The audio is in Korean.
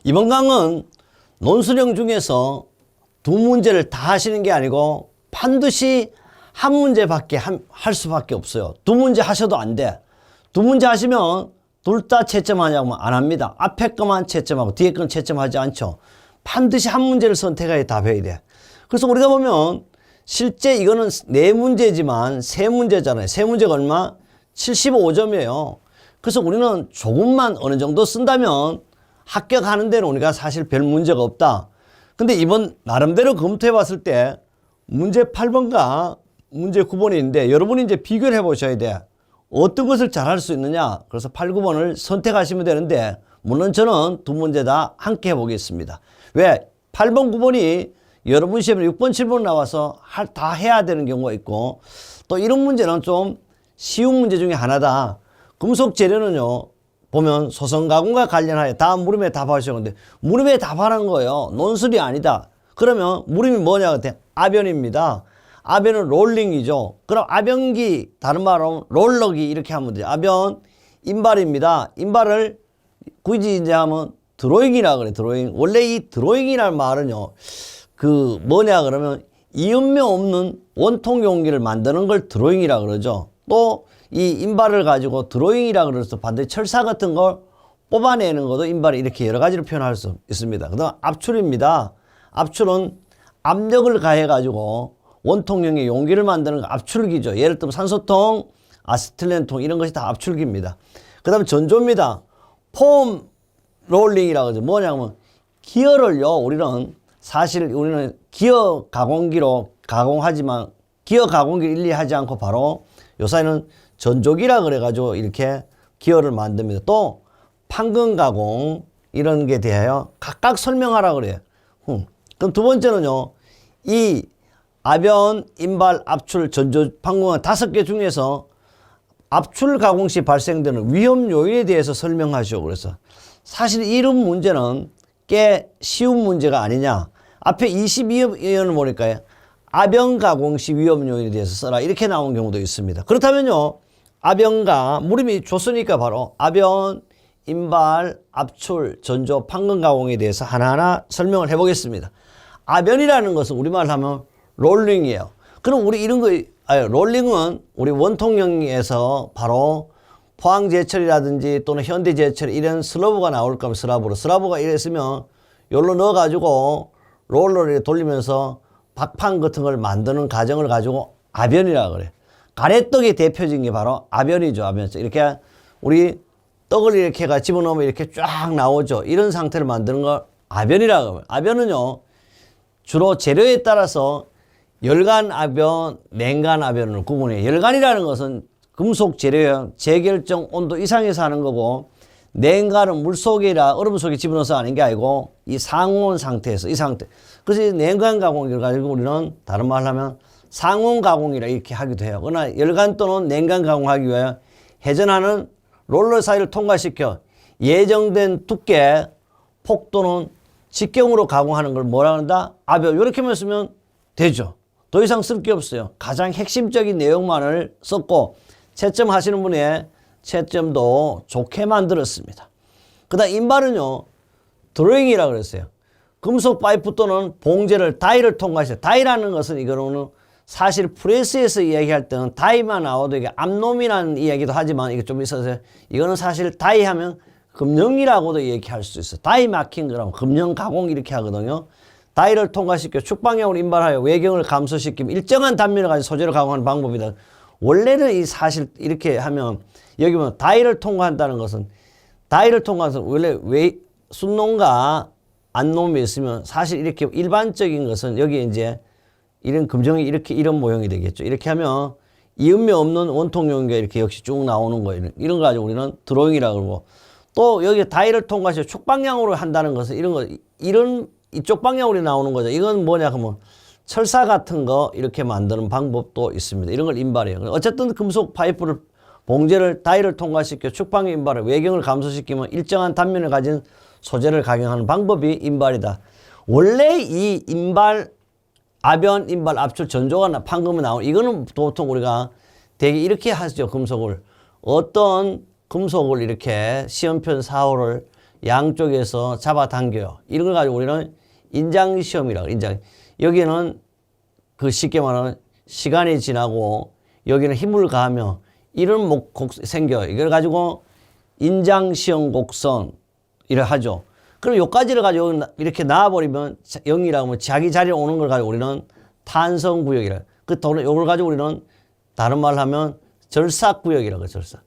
이번 강은 논술형 중에서 두 문제를 다 하시는 게 아니고 반드시 한 문제밖에 할 수밖에 없어요. 두 문제 하셔도 안 돼. 두 문제 하시면 둘 다 채점하냐고 안 합니다. 앞에 거만 채점하고 뒤에 건 채점하지 않죠. 반드시 한 문제를 선택하여 답해야 돼. 그래서 우리가 보면 실제 이거는 네 문제지만 세 문제잖아요. 세 문제가 얼마? 75점이에요. 그래서 우리는 조금만 어느 정도 쓴다면 합격하는 데는 우리가 사실 별 문제가 없다. 근데 이번 나름대로 검토해 봤을 때 문제 8번과 문제 9번이 있는데 여러분이 이제 비교를 해 보셔야 돼. 어떤 것을 잘할 수 있느냐. 그래서 8, 9번을 선택하시면 되는데 물론 저는 두 문제 다 함께 해보겠습니다. 왜? 8번, 9번이 여러분 시험에 6번, 7번 나와서 다 해야 되는 경우가 있고 또 이런 문제는 좀 쉬운 문제 중에 하나다. 금속 재료는요. 보면 소성가공과 관련하여 다 물음에 답하셔야 하는데 물음에 답하는 거예요. 논술이 아니다. 그러면 물음이 뭐냐 그때 아변입니다. 아변은 롤링이죠. 그럼 아변기 다른 말로 롤러기 이렇게 하면 돼요. 아변 인발입니다. 인발을 굳이 이제 하면 드로잉이라 그래. 드로잉. 원래 이 드로잉이라는 말은요. 그 뭐냐 그러면 이음료 없는 원통 용기를 만드는 걸 드로잉이라 그러죠. 또 이 인발을 가지고 드로잉이라 그래서 반드시 철사 같은 걸 뽑아내는 것도 인발이 이렇게 여러 가지로 표현할 수 있습니다. 그 다음 압출입니다. 압출은 압력을 가해 가지고 원통형의 용기를 만드는 거 압출기죠. 예를 들면 산소통, 아세틸렌통 이런 것이 다 압출기입니다. 그 다음에 전조입니다. 폼 롤링이라고 하죠. 뭐냐면 기어를요. 우리는 기어 가공기로 가공하지만 기어 가공기를 일일이 하지 않고 바로 요사이는 전조기라 그래가지고 이렇게 기어를 만듭니다. 또 판금 가공 이런 게 대하여 각각 설명하라 그래요. 그럼 두 번째는요. 이 아변, 인발, 압출, 전조, 판금 5개 중에서 압출 가공 시 발생되는 위험 요인에 대해서 설명하시오. 그래서 사실 이런 문제는 꽤 쉬운 문제가 아니냐. 앞에 22번을 보니까 아변 가공 시 위험 요인에 대해서 써라. 이렇게 나온 경우도 있습니다. 그렇다면요. 아변과 물음이 줬으니까 바로 아변, 인발, 압출, 전조, 판금 가공에 대해서 하나하나 설명을 해보겠습니다. 아변이라는 것은 우리말로 하면 롤링이에요. 그럼 우리 이런 롤링은 우리 원통형에서 바로 포항제철이라든지 또는 현대제철 이런 슬러브가 나올 거면 슬러브가 이랬으면 여기로 넣어가지고 롤러를 돌리면서 박판 같은 걸 만드는 과정을 가지고 아변이라고 그래. 가래떡의 대표적인 게 바로 아변이죠. 아변. 이렇게 우리 떡을 이렇게 집어넣으면 이렇게 쫙 나오죠. 이런 상태를 만드는 걸 아변이라고 합니다. 아변은요. 주로 재료에 따라서 열간 아변, 냉간 아변을 구분해요. 열간이라는 것은 금속 재료형 재결정 온도 이상에서 하는 거고 냉간은 물속이라 얼음 속에 집어넣어서 하는 게 아니고 이 상온 상태에서 이 상태. 그래서 냉간 가공을 가지고 우리는 다른 말로 하면 상온 가공이라 이렇게 하기도 해요. 그러나 열간 또는 냉간 가공하기 위하여 회전하는 롤러 사이를 통과시켜 예정된 두께, 폭도는 직경으로 가공하는 걸 뭐라 한다? 아변. 이렇게만 쓰면 되죠. 더 이상 쓸 게 없어요. 가장 핵심적인 내용만을 썼고 채점하시는 분의 채점도 좋게 만들었습니다. 그 다음 인발은요. 드로잉이라고 그랬어요. 금속 파이프 또는 봉제를 다이를 통과해서 다이라는 것은 이거는 사실 프레스에서 이야기할 때는 다이만 나와도 이게 암놈이라는 이야기도 하지만 이게 좀 있어서 이거는 사실 다이 하면 금형이라고도 얘기할 수 있어요. 다이 마킹 거라고 금형 가공 이렇게 하거든요. 다이를 통과시켜 축방향으로 인발하여 외경을 감소시키면 일정한 단면을 가진 소재를 가공하는 방법이다. 원래는 이 사실 이렇게 하면 여기 보면 다이를 통과한다는 것은 원래 순놈과 안놈이 있으면 사실 이렇게 일반적인 것은 여기 이제 이런 금정이 이런 모형이 되겠죠. 이렇게 하면 이음료 없는 원통용기가 이렇게 역시 쭉 나오는 거예요. 이런 거 가지고 우리는 드로잉이라고 그러고 또 여기 다이를 통과해서 축방향으로 한다는 것은 이쪽 방향으로 나오는 거죠. 이건 뭐냐 하면 철사 같은 거 이렇게 만드는 방법도 있습니다. 이런 걸 인발이에요. 어쨌든 금속 파이프를 봉제를 다이를 통과시켜 축방향 인발을 외경을 감소시키면 일정한 단면을 가진 소재를 가공하는 방법이 인발이다. 원래 이 인발, 아변, 인발, 압출, 전조가 판금이 나오는 이거는 보통 우리가 되게 이렇게 하죠. 금속을 어떤 금속을 이렇게 시험편 사호를 양쪽에서 잡아당겨요. 이런 걸 가지고 우리는 인장시험이라고. 여기는 그 쉽게 말하면 시간이 지나고 여기는 힘을 가하며 이런 생겨요. 이걸 가지고 인장시험 곡선 이래 하죠. 그럼 요까지를 가지고 이렇게 놔버리면 0이라고 하면 자기 자리에 오는 걸 가지고 우리는 탄성구역이라. 요걸 가지고 우리는 다른 말로 하면 절삭구역이라고 절삭.